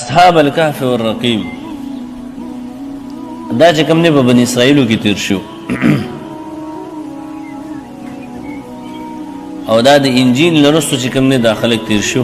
اصحاب الكهف والرقيم دا چې کوم نه په بنی اسرائیلو کې تیر شو او دا د انجیل لرستو چې کوم نه داخله تیر شو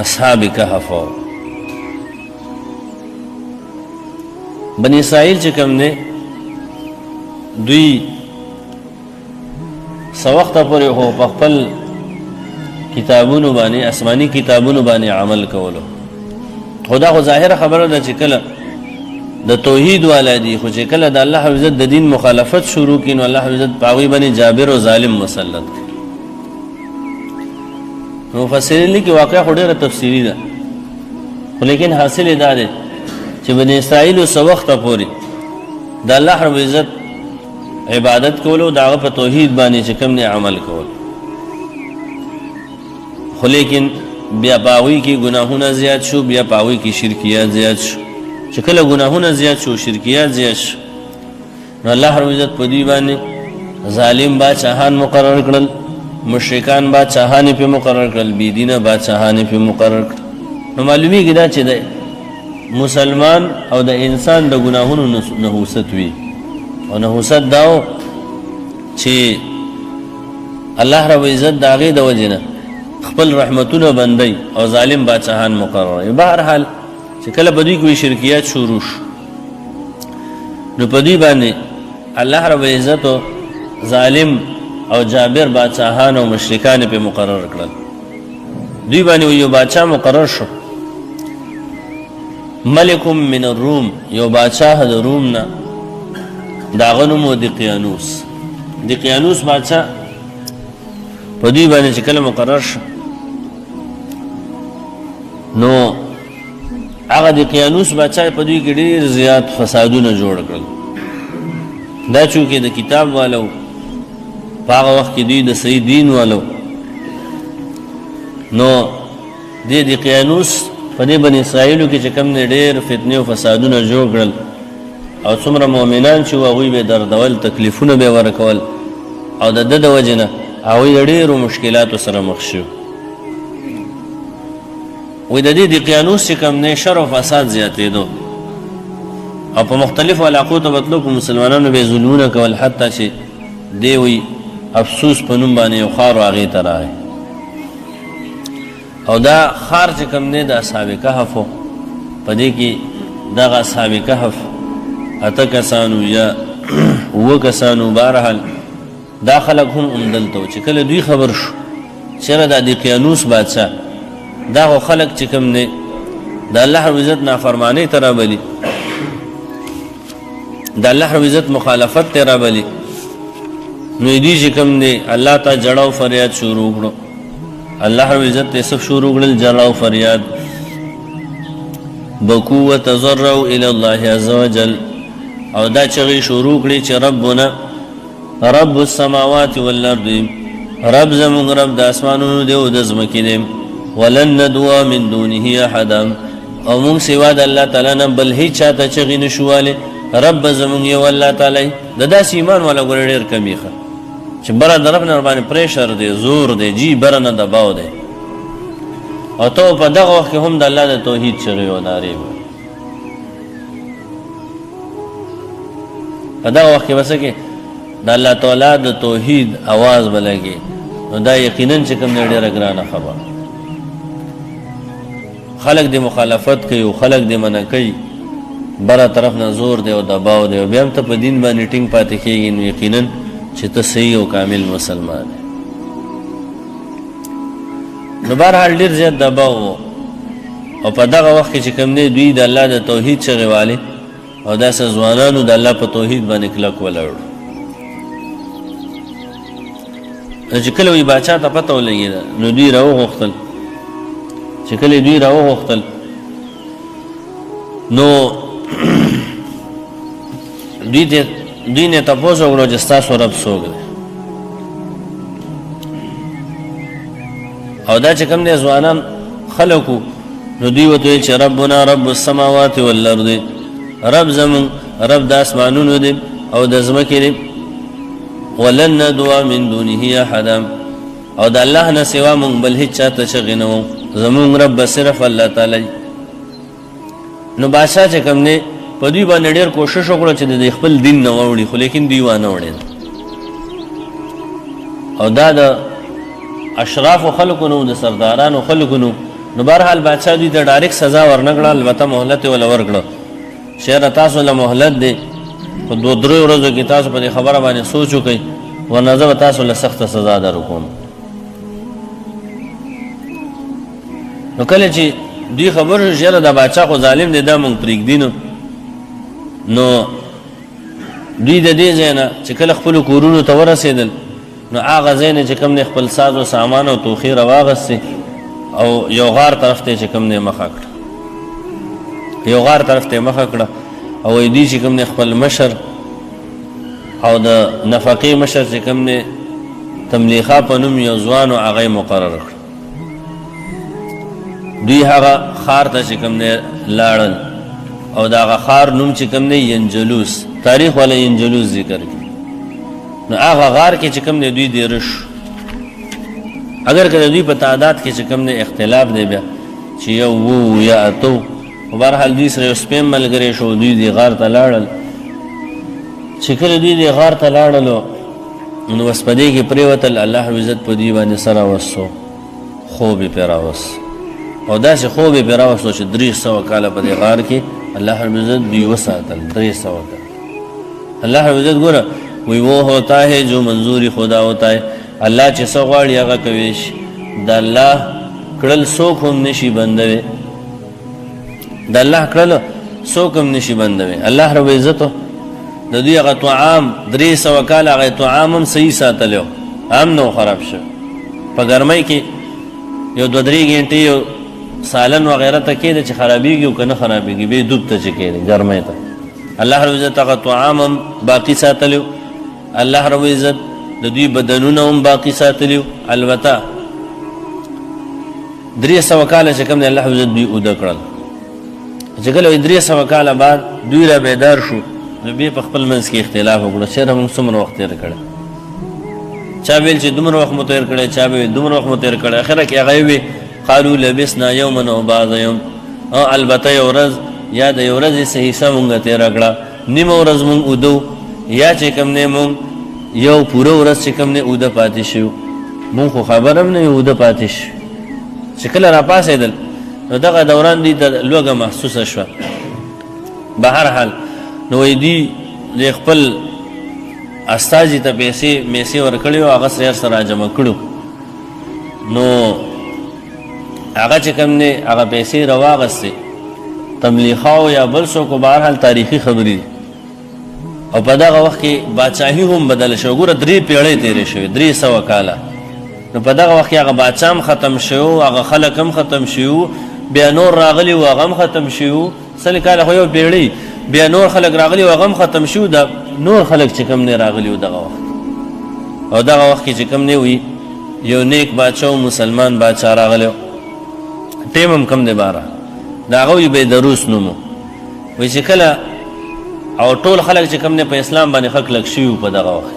اصحاب کهف بنی اسرائیل چې کوم نه دوی سوخت پورې هو په خپل کتابونو باندې آسماني کتابونو باندې عمل کولو خدا خو ظاهر خبره ده چې کله د توحید ولادي خو چې کله د الله عزت د دین مخالفت شروع کین الله عزت پاوی باندې جابر او ظالم مسلط مفسرین لیکي واقعا ډیره تفصیلی ده لیکن حاصل دا ده چې بنی اسرائیل سو وخت پورې د الله رب عزت عبادت کولو داغه په توحید باندې چې کوم نه عمل کول خو لیکن بیا پاوی کې گناهونه زیات شو بیا پاوی کې شرکیات زیات شو چې کله گناهونه زیات شو شرکیات زیات شو نو الله رب عزت په دی باندې ظالم بادشاہان مقرر کړل مشرکان بادشاہان په مقرر کړل بی دینه بادشاہان په مقرر کړل نو معلومیږي دا چې د مسلمان او د انسان د گناهونو نحوست وي او نحوست داو چې الله رب عزت داغه د وجنه خپل رحمتونه بندي او ظالم بادشاہان مقرر بهر حال چې کله بدوی کوئی شرکیات شروع نو پدی باندې الله رب عزت ظالم او جابر بادشاہان او مشرکان په مقرر کړل دوی باندې یو بادشاہ مقرر شو ملک من الروم یو بادشاہ د روم نه داغه نوم دقیانوس بادشاہ پدی باندې چې کله مقرر شو نو هغه د قیانوس بادشاہ په دوی کې ډېر زیات فسادونه جوړ کړل دا چونکې د کتاب والو په هغه وخت کې دوی د صحیح دین والو نو د قیانوس په دې بنی اسرائیلو کې چې کوم ډېر فتنې او فسادونه جوړ کړل او څومره مؤمنان چې هغوی به دردول تکلیفونه به ورکول او د ده د وجې نه هغوی د ډېرو مشکلاتو سره مخ شو وې د دې د قیانوس چې کوم نه شر او فساد زیاتېدو او په مختلفو علاقو ته مطلب مسلمانانو به ظلمونه کول حتی چې دی وی افسوس په نوم باندې یو خار واغې ته راغی او دا خار چې کوم نه د اصحاب کهف په دې کې دغه اصحاب کهف اته کسانو یا و کسانو بهرحال دا خلک هم امدلته چې کله دوی خبر شو چېرې د قیانوس بادشاہ دا خلق چې کوم نه د الله رب عزت نافرمانی ته رابلی د الله رب عزت مخالفت ته رابلی نو دې چې کوم نه الله ته جړاو فریاد شروع کړو الله رب عزت یې سب شروع کړل جړاو فریاد بکو وتضرعوا الى الله عز وجل او دا چې شروع کړي چې ربنا رب السماوات والارض رب زمون رب د اسمانونو دی او د زمکې دی ولن ندعو من دونه احدا او موږ سوا د الله تعالی نه بل هیڅ چاته چغې نشواله رب زمون یو الله تعالی د داسې ایمان ولا ګور ډېر کمیخه چې بره طرف نه باندې پریشر دی زور دی جی بره نه دباو دی او ته په دغه وخت هم د الله د توحید چغې و نارې په دغه وخت کې وسکه د الله تعالی د توحید आवाज بلګي نو دا یقینا چې کوم ډېر ګرانه خبره خلق دی مخالفت کوي او خلق دی منع کوي بره طرف نه زور دی او دباو دی بیا هم ته په دین باندې ټینګ پاتې کېږي نو یقینا چې ته صحیح او کامل مسلمان نو بهرحال ډېر زیات دباو او په دغه وخت کې چې کوم دی دوی د الله د توحید چغې والي او داسې ځوانانو د الله په توحید باندې کلک ولاړ چې کله وی باچا ته پته ولګېده نو دوی راوغوښتل چې کله دوی راوغوښتل نو دوی نه تاسو وګورئ چې تاسو رب څوک دی او دا چې کوم دي ځوانان خلکو نو دوی وته چې ربنا رب السماوات والارض رب زمون رب د اسمانونو دی او د زمکې دی ولن ندعو من دونه احدا او د الله نه سوا مونږ بل هیڅ چاته چغې نه وو زمونږ رب صرف الله تعالی نو بادشاہ چې کوم دی په دوی باندې ډېر کوشش وکړو چې د خپل دین نه واوړي خو لیکن دوی وانه وړېدل او دا د اشرافو خلکو نو د سردارانو خلکو نو بهرحال بادشاہ دوی ته ډایرکټ سزا ورنه کړه البته مهلت یې وله ورکړه چېرې تاسو له مهلت دی په 2-3 ورځو کې تاسو په دې خبره باندې سوچ وکئ ورنه زه به تاسو له سخته سزا در وکړم نو کله چې دوی خبر شو چې یاره دا بادشاه خو ظالم دی دا مونږ پرېږدي نو دوی د دې ځای نه چې کله خپلو کورونو ته ورسېدل نو هغه ځای نه چې کوم دی خپل ساز و سامان او توخې راواغستې او یو غار طرف ته چې کوم دی مخه کړه یو غار طرف ته مخه کړه او وایي دوی چې کوم دی خپل مشر او د نفقې مشر چې کوم دی تملیخا په نوم یو ځوان و هغه یې مقرر کړ دوی هغه خار ته چې کوم دی لاړل او د هغه خار نوم چې کوم دی ینجلوس تاریخ والا ینجلوس ذکر کړي نو هغه غار کې چې کوم دی دوی دیره شو اگر که د دوی په تعداد کې چې کوم دی اختلاف دی بیا چې یو وو یا اتو خو بهرحال دوی سره یو سپیم ملګری شو دوی دې غار ته لاړل چې کله دوی دې غار ته لاړلو نو بس په دې کې پرېوتل الله ربالعزت په دوی باندې سره راوستو خوب یې پرې راوست او داسې خوب یې پرې راوستو چې 300 کاله په دې غار کې الله ربالعزت دوی وساتل 300 کاله الله ربالعزت ګوره وی وہ ہوتا ہے جو منظوری خدا ہوتا ہے الله چې څه غواړي هغه کوي شي د الله کړل څوک هم نشي بندوي د الله کړل څوک هم نشي بندوي الله رب عزت د دوی هغه طعام 300 کاله هغه طعام هم صحیح ساتلو هم نو خراب شو په ګرمۍ کې یو 2-3 غنټې یو سالن وغیرہ ته کېده چې خرابېږي او که نه خرابېږي به دوب ته چې کېده ګرمۍ ته الله رب عزت هغه طعام هم باقي ساتلو الله رب عزت د دوی بدنونه هم باقي ساتلیو البته 300 کاله چې کوم دی الله عزت دوی اوده کړل چې کله 300 کاله بعد دوی را بیدار شو نو بیا په خپل منځ کې اختلاف وکړو چېرې موږ څومره وخت تېر کړی چا ویل چې دومره وخت مو تېر کړی چا ویل دومره وخت مو تېر کړی اخره کې هغه وی قالو لبسنا یوما او بعض یوم البته یو ورځ یا د یو ورځې څه حصه مونږ تېره کړه نیمه ورځ مونږ اودو یا چې کوم دی مونږ یو پوره ورځ چې کوم دی اوده پاتې شو مونږ خو خبر هم نه یو اوده پاتې شو چې کله را پاسېدل نو دغه دوران دوی ته لوږه محسوسه شوه به هر حال نو وایي دوی د خپل استازي ته میسې ورکړې وو هغه سره سره راجمع کړو نو هغه چې کوم دی هغه پیسې راواغستې تملیخاو یا بل څوک به هر حال تاریخي خبرې دي او په دغه وخت کې بادشاهي هم بدله شوه ګوره 3 پیړۍ تېرې شوې 300 کاله نو په دغه وخت کې هغه بادشاه هم ختم شوی هغه خلک هم ختم شوي بیا نور راغلي و هغه هم ختم شوي 100 کاله خو یو پیړۍ بیا نور خلک راغلي و هغه هم ختم شوي دا نور خلک چې کوم نه راغلي و دغه وخت او دغه وخت کې چې کوم نه وي یو نیک بادشاه مسلمان بادشاه راغلی ټیم هم کم دی باره د هغه وي بیدروس نومو وایي چې کله او ټول خلک چې کوم نه په اسلام باندې ښه کلک شوي په دغه وخت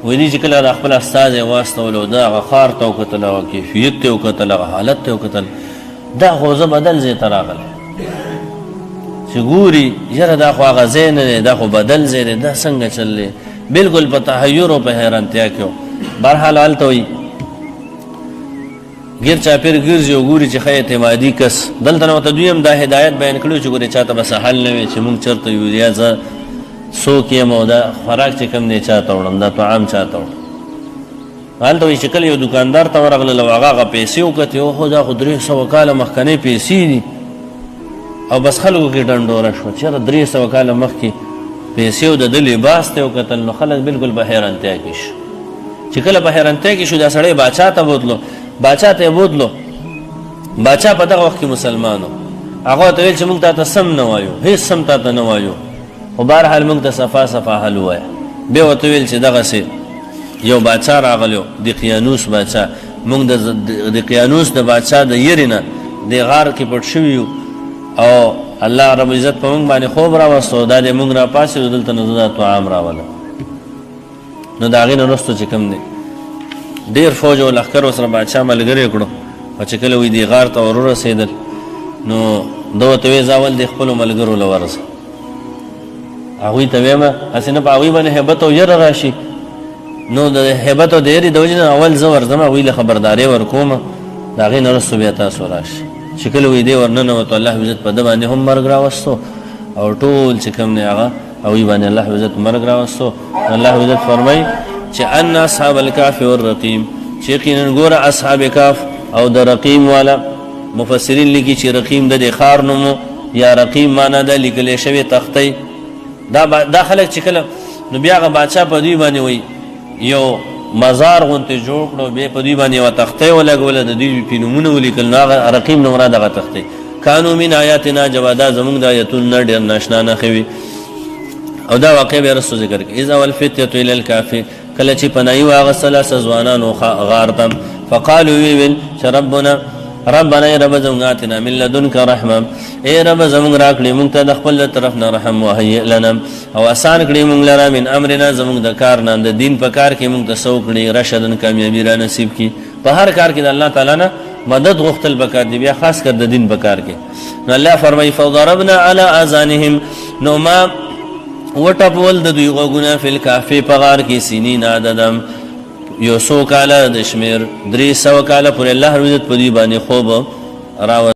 وایي دي چې کله د خپل استازی واستولو د هغه ښار ته وکتل هغه کیفیت ته وکتل هغه حالت ته وکتل دا خو زه بدل ځای ته راغلی چې ګوري یاره دا خو هغه ځای نه دی دا خو بدل ځای دی دا څنګه چل دی بلکل په تحیر او په حیرانتیا کې و بهرحال هلته وایي غیر چاپیر ګرځي او ګوري چې ښه اعتمادي کس دلته نو ته دوی هم دا هدایت بیان کړی چې ګورې چاته به سهل نه وي چې موږ چېرته یو یا زه څوک یم او دا خوراک چې کوم دی چاته وړم دا طعام چاته وړم هلته وایي چې کله یو دوکاندار ته ورغلل او هغه پیسې وکتې اوهو دا خو 300 کاله مخکنۍ پیسې دي او بس خلکو کې ډنډوره شوه چېرې 300 کاله مخکې پیسې او د ده لباس ته وکتل نو خلک بلکل په حیرانتیا کې شو چې کله په حیرانتیا کې شو دا سړی باچا ته بوتلو باچا ته بوتلو باچا په دغه وخت کې مسلمانو هغه ته ویل چې موږ تاته سم نه وایو هېڅ سم تاته نه وایو خو بهرحال موږ ته صفا صفا حل ووایه بیا ورته ویل چې دغسې یو باچا راغلی دقیانوس باچا موږ د دقیانوس د باچا د یرې نه دې غار کې پټ شوي یو او الله رب عزت په موږ باندې خوب راوستو دا دې موږ را پاسېدو دلته نو زه دا طعام راولم نو د هغې نه وروستو چې کوم دی ډېر فوج او لښکر ورسره بادشاه ملګری کړو او چې کله وایي دې غار ته ور ورسېدل نو دو ته وی زاول د خپل ملګرو لورس هغه ته ویما اسنه په هغه باندې hebat او ير راشي نو د hebat او د ير د وجنه اول زور زما ویله خبرداري ورکوم دا غي نرسو بیا تاسو راشي شکل وی دی ورننه وت الله عزت په د باندې هم مرګ راوستو او ټول چې کوم نه هغه او ای باندې الله عزت مرګ راوستو الله عزت فرمای چې ان اصحاب الكهف والرقيم چې یقینا ګور اصحاب کهف او د رقیم والا مفسرین لیکي چې رقیم د خار نومو یا رقیم معنا د لیکل شوی تختی دا خلک چې کله نو بیا غ بادشاہ په دوی باندې وای یو مزار غونته جوړ کړو به په دوی باندې و تختی ولګول د دوی په نمونه ولیکل نو رقیم نو مراد غ تختی کانو من آیاتنا جوادا زمونږ د آیتونو ډیر ناشنا نه خوي او دا واقع به رسو ذکر کې اذا والفتيه الى الكهف کله چې پنای واغ ثلاث ځوانانو غارتم فقالوا ويل ربنا ای رب زمونږ اتنا من لدنك رحمه ای رب زمونږ راکړي مونږ ته د خپل طرف نه رحم وهي لنا او آسان کړي مونږ لرا من امرنا زمونږ د کار نه د دین په کار کې مونږ ته سو کړي رشدن کامیابی را نصیب کی په هر کار کې د الله تعالی نه مدد غختل بکار دی بیا خاص کر د دین بکار کې نو الله فرمای فضربنا على اذانهم نو ما وټپول د دوی غوګونه فل کافی پغار کې سینین عددم یو سو کاله د شمیر 300 کاله پر الله عزت په دی باندې خوب راو